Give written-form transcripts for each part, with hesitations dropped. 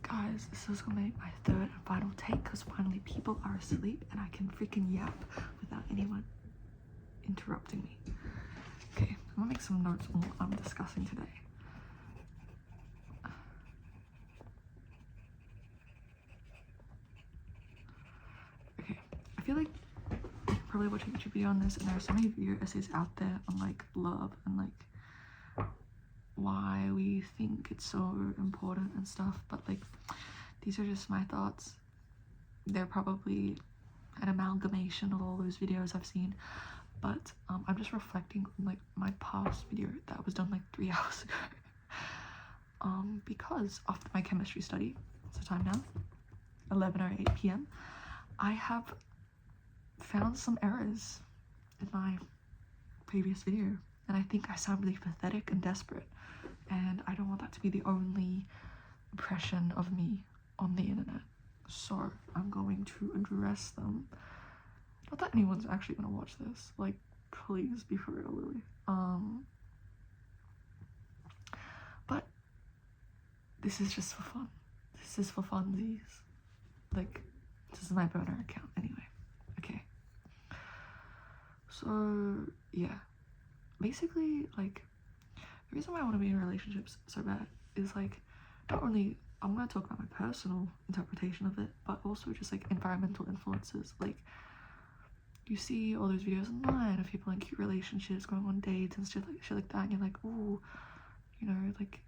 Guys, this is gonna be my third and final take because finally people are asleep and I can freaking yap without anyone interrupting me. Okay, I'm gonna make some notes on what I'm discussing today. Okay, I feel like you're probably watching a YouTube video on this and there are so many video essays out there on like love and like why we think it's so important and stuff, but like these are just my thoughts. They're probably an amalgamation of all those videos I've seen, but I'm just reflecting on like my past video that was done like 3 hours ago. Because after my chemistry study, what's the time now? 11:08 p.m. I have found some errors in my previous video, and I think I sound really pathetic and desperate, and I don't want that to be the only impression of me on the internet. So I'm going to address them. Not that anyone's actually gonna watch this, like please be for real, Lily. But this is just for fun. This is for funsies. Like, this is my burner account anyway. Okay. So yeah, basically like the reason why I want to be in relationships so bad is like not only I'm gonna talk about my personal interpretation of it, but also just like environmental influences. Like you see all those videos online of people in cute relationships going on dates and shit like that, and you're like, ooh, you know, like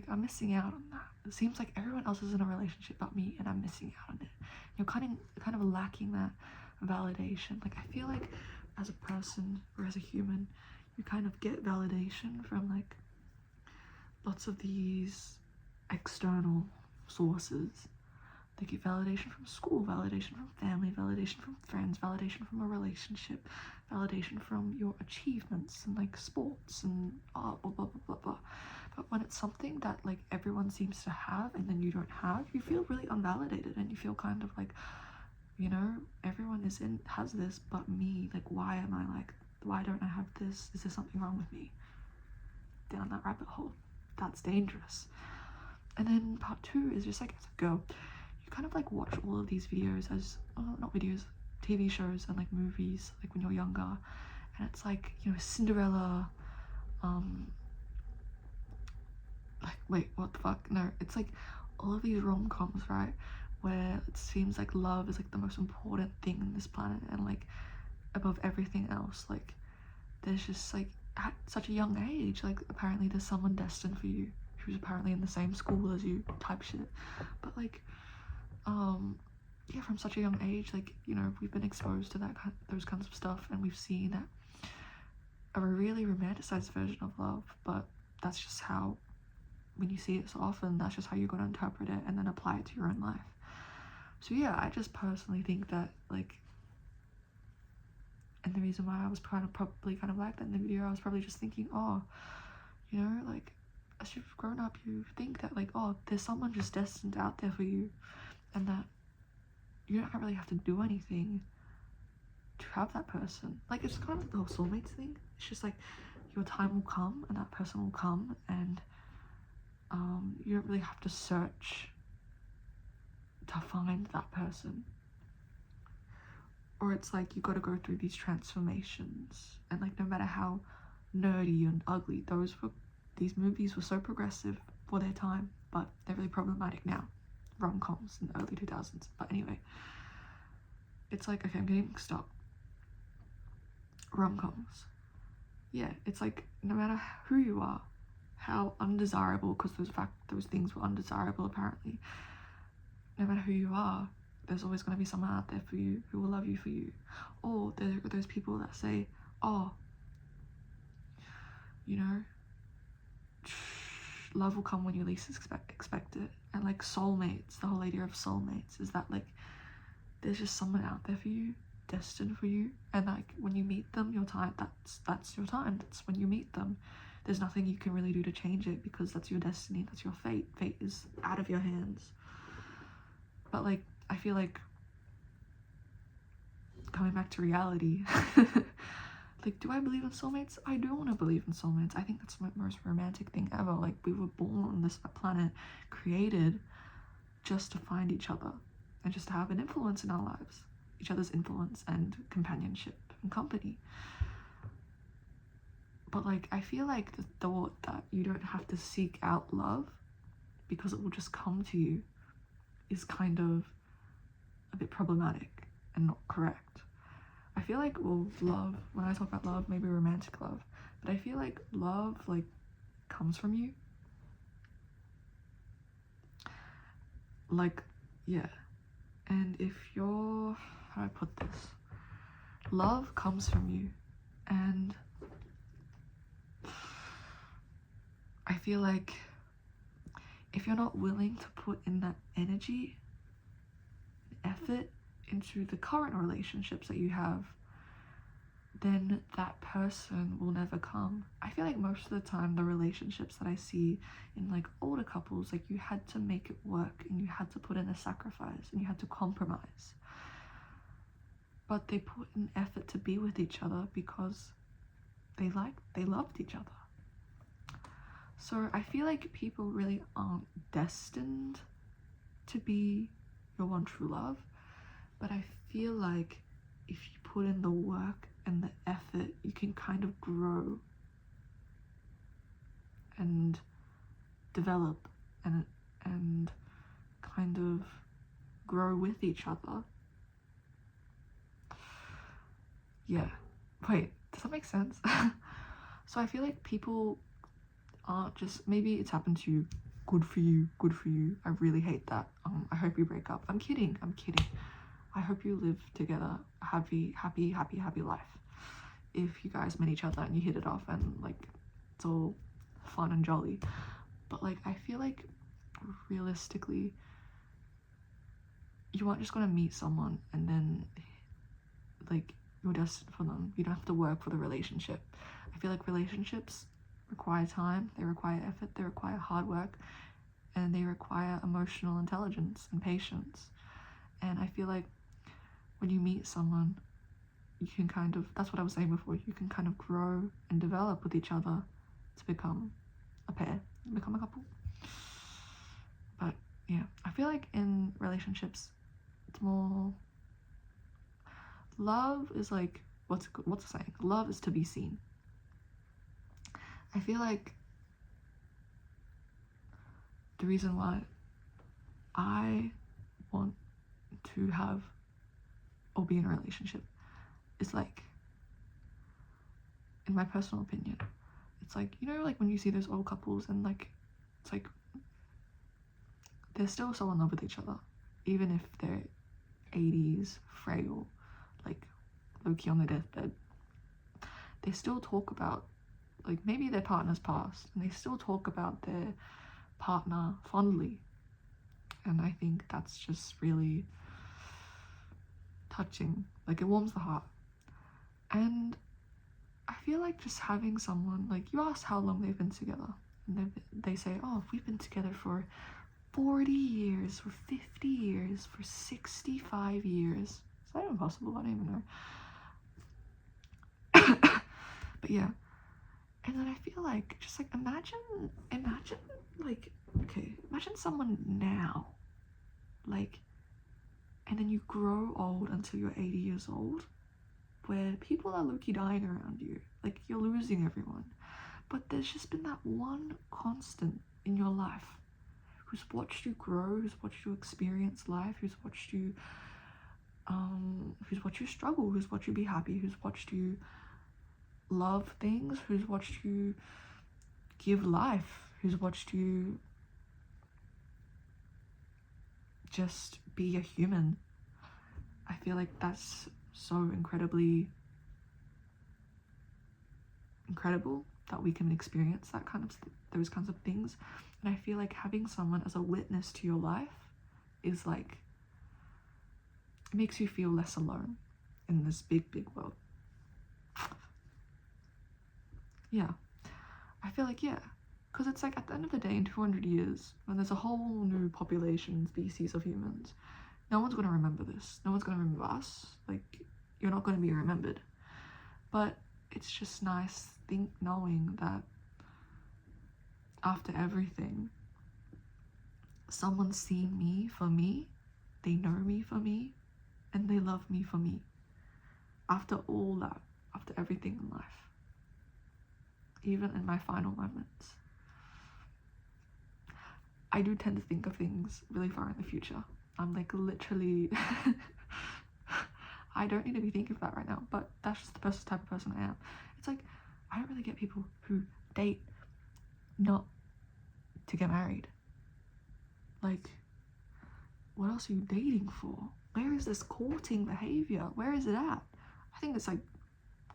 I'm missing out on that. It seems like everyone else is in a relationship but me, and I'm missing out on it. You're kind of lacking that validation. Like I feel like as a person or as a human, you kind of get validation from like lots of these external sources. They get validation from school, validation from family, validation from friends, validation from a relationship, validation from your achievements and like sports and art, blah blah blah blah blah. But when it's something that like everyone seems to have and then you don't have, you feel really unvalidated, and you feel kind of like, you know, everyone has this but me. Like why don't I have this? Is there something wrong with me? Down that rabbit hole. That's dangerous. And then part 2 is just like, as a girl, you kind of like watch all of these videos as not videos, TV shows and like movies, like when you're younger, and it's like, you know, Cinderella, like wait, what the fuck? No, it's like all of these rom-coms, right, where it seems like love is like the most important thing on this planet, and like above everything else, like there's just like at such a young age, like apparently there's someone destined for you who's apparently in the same school as you type shit. But like yeah, from such a young age, like, you know, we've been exposed to those kinds of stuff, and we've seen that a really romanticized version of love, but that's just how, when you see it so often, that's just how you're going to interpret it and then apply it to your own life. So yeah, I just personally think that like, and the reason why I was probably kind of like that in the video, I was probably just thinking, oh, you know, like as you've grown up, you think that like, oh, there's someone just destined out there for you, and that you don't really have to do anything to have that person. Like it's kind of like the whole soulmates thing. It's just like your time will come and that person will come, and you don't really have to search to find that person. Or it's like you got to go through these transformations, and like no matter how nerdy and ugly these movies were so progressive for their time, but they're really problematic now, rom-coms in the early 2000s. But anyway, it's like, okay, I'm getting mixed up. Rom-coms, yeah, it's like no matter who you are, how undesirable, because those things were undesirable apparently, no matter who you are, there's always going to be someone out there for you who will love you for you. Or there are those people that say, oh, you know, love will come when you least expect it. And like soulmates, the whole idea of soulmates is that like there's just someone out there for you, destined for you, and like when you meet them, your time, that's your time. That's when you meet them. There's nothing you can really do to change it, because that's your destiny, that's your fate. Fate is out of your hands. But like I feel like, coming back to reality, like, do I believe in soulmates? I do want to believe in soulmates. I think that's my most romantic thing ever. Like, we were born on this planet, created just to find each other and just to have an influence in our lives, each other's influence and companionship and company. But like, I feel like the thought that you don't have to seek out love because it will just come to you is kind of a bit problematic and not correct. I feel like, well, love, when I talk about love, maybe romantic love, but I feel like love, like, comes from you. Like, yeah. And if you're, how do I put this? Love comes from you. And I feel like if you're not willing to put in that energy, effort into the current relationships that you have, then that person will never come. I feel like most of the time the relationships that I see in like older couples, like you had to make it work and you had to put in a sacrifice and you had to compromise. But they put in effort to be with each other because they loved each other. So I feel like people really aren't destined to be your one true love, but I feel like if you put in the work and the effort, you can kind of grow and develop and kind of grow with each other. Yeah. Wait, does that make sense? So I feel like people aren't just, maybe it's happened to you, good for you, I really hate that. I hope you break up. I'm kidding. I hope you live together a happy life. If you guys met each other and you hit it off and like it's all fun and jolly. But like, I feel like realistically, you aren't just gonna meet someone and then like you're destined for them. You don't have to work for the relationship. I feel like relationships require time, they require effort, they require hard work, and they require emotional intelligence and patience. And I feel like when you meet someone, you can kind of, that's what I was saying before, you can kind of grow and develop with each other to become a pair, become a couple. But yeah, I feel like in relationships, it's more, love is like, what's the saying? Love is to be seen. I feel like the reason why I want to have or be in a relationship is like, in my personal opinion, it's like, you know, like when you see those old couples and like, it's like they're still so in love with each other, even if they're 80s, frail, like low-key on their deathbed. They still talk about, like, maybe their partner's passed and they still talk about their partner fondly. And I think that's just really touching. Like, it warms the heart. And I feel like just having someone, like, you ask how long they've been together and they say, oh, we've been together for 40 years, for 50 years, for 65 years. Is that even possible? I don't even know. But yeah. And then I feel like, just like, imagine, like, okay, imagine someone now, like, and then you grow old until you're 80 years old, where people are low-key dying around you, like, you're losing everyone. But there's just been that one constant in your life who's watched you grow, who's watched you experience life, who's watched you struggle, who's watched you be happy, who's watched you love things, who's watched you give life, who's watched you just be a human. I feel like that's so incredibly incredible that we can experience that kind of those kinds of things. And I feel like having someone as a witness to your life is like, it makes you feel less alone in this big world. Yeah, I feel like, yeah, because it's like, at the end of the day, in 200 years, when there's a whole new population, species of humans, no one's going to remember this. No one's going to remember us. Like, you're not going to be remembered. But it's just nice knowing that after everything, someone's seen me for me, they know me for me, and they love me for me. After all that, after everything in life, even in my final moments, I do tend to think of things really far in the future. I'm like literally I don't need to be thinking of that right now, but that's just the type of person I am. It's like, I don't really get people who date not to get married. Like, what else are you dating for? Where is this courting behavior? Where is it at? I think it's like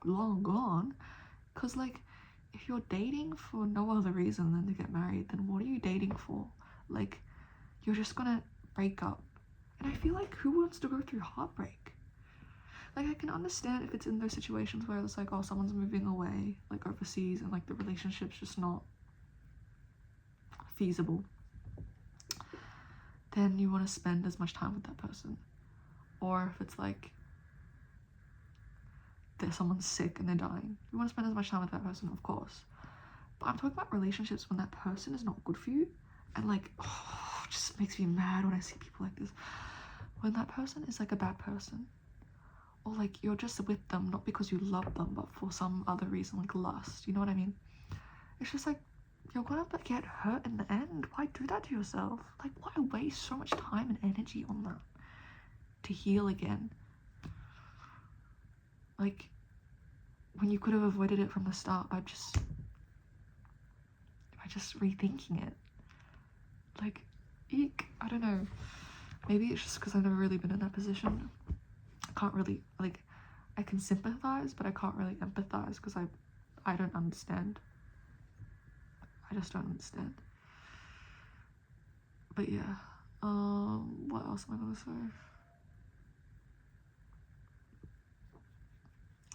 long gone. Because like, if you're dating for no other reason than to get married, then what are you dating for? Like, you're just gonna break up. And I feel like, who wants to go through heartbreak? Like, I can understand if it's in those situations where it's like, oh, someone's moving away, like overseas, and like the relationship's just not feasible. Then you want to spend as much time with that person. Or if it's like that someone's sick and they're dying, you want to spend as much time with that person, of course. But I'm talking about relationships when that person is not good for you, and like, oh, it just makes me mad when I see people like this. When that person is like a bad person, or like you're just with them not because you love them, but for some other reason, like lust, you know what I mean? It's just like, you're gonna get hurt in the end. Why do that to yourself? Like, why waste so much time and energy on that to heal again? Like, when you could have avoided it from the start by just rethinking it. Like, eek, I don't know. Maybe it's just because I've never really been in that position. I can't really, like, I can sympathize, but I can't really empathize because I don't understand. I just don't understand. But yeah, what else am I gonna say?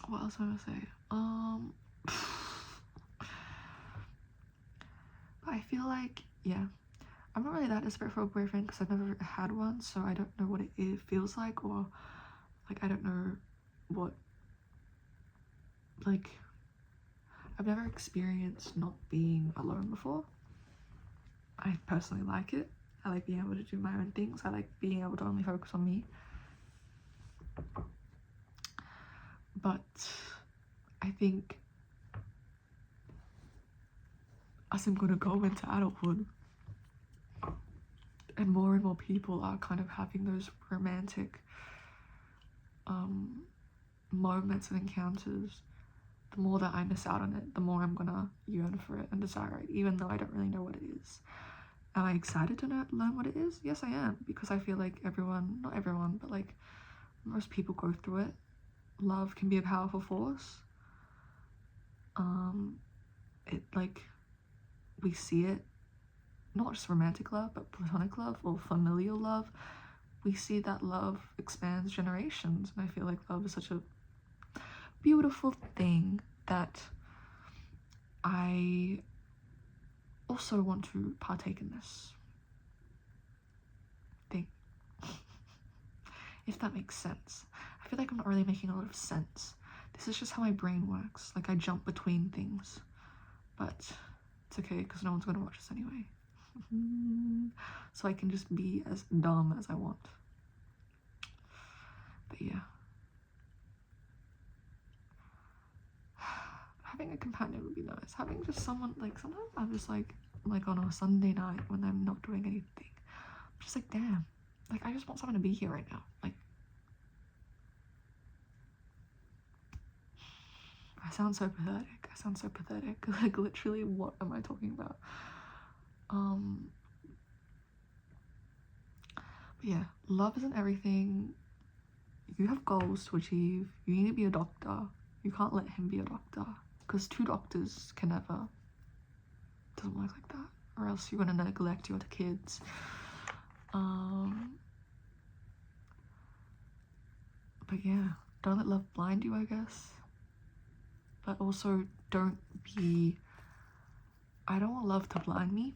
What else am I gonna say? But I feel like, yeah, I'm not really that desperate for a boyfriend because I've never had one, so I don't know what it feels like, or like, I don't know what, like, I've never experienced not being alone before. I personally like it. I like being able to do my own things. I like being able to only focus on me. But I think as I'm gonna go into adulthood, and more people are kind of having those romantic moments and encounters, the more that I miss out on it, the more I'm gonna yearn for it and desire it, even though I don't really know what it is. Am I excited to learn what it is? Yes, I am, because I feel like not everyone, but like most people go through it. Love can be a powerful force. It, like, we see it, not just romantic love, but platonic love or familial love. We see that love expands generations, and I feel like love is such a beautiful thing that I also want to partake in this thing. If that makes sense. I feel like I'm not really making a lot of sense. This is just how my brain works. Like, I jump between things, but it's okay because no one's gonna watch this anyway. So I can just be as dumb as I want. But yeah, having a companion would be nice. Having just someone, like, sometimes I'm just like on a Sunday night when I'm not doing anything, I'm just like, damn, like, I just want someone to be here right now. Like, I sound so pathetic. Like, literally, what am I talking about? But yeah, love isn't everything. You have goals to achieve. You need to be a doctor. You can't let him be a doctor, because 2 doctors can never. It doesn't work like that, or else you're gonna neglect your other kids. But yeah, don't let love blind you, I guess. But also don't be. I don't want love to blind me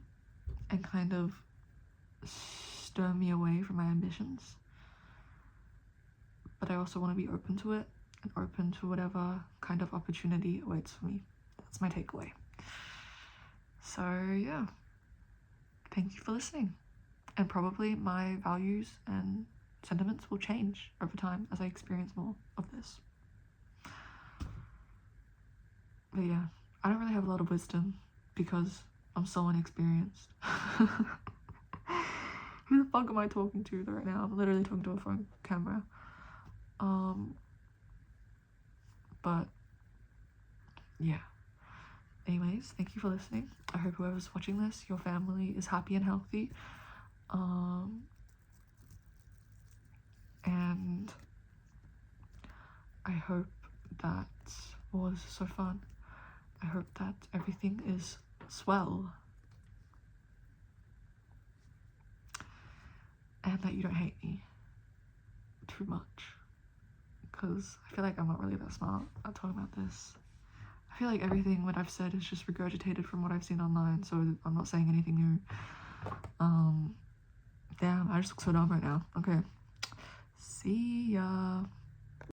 and kind of stir me away from my ambitions. But I also want to be open to it and open to whatever kind of opportunity awaits for me. That's my takeaway. So yeah, thank you for listening. And probably my values and sentiments will change over time as I experience more of this. But yeah, I don't really have a lot of wisdom because I'm so inexperienced. Who the fuck am I talking to right now? I'm literally talking to a phone camera. But yeah. Anyways, thank you for listening. I hope whoever's watching this, your family is happy and healthy. And I hope that was so fun. I hope that everything is swell. And that you don't hate me too much. Because I feel like I'm not really that smart at talking about this. I feel like everything what I've said is just regurgitated from what I've seen online, so I'm not saying anything new. Damn, I just look so dumb right now. Okay. See ya.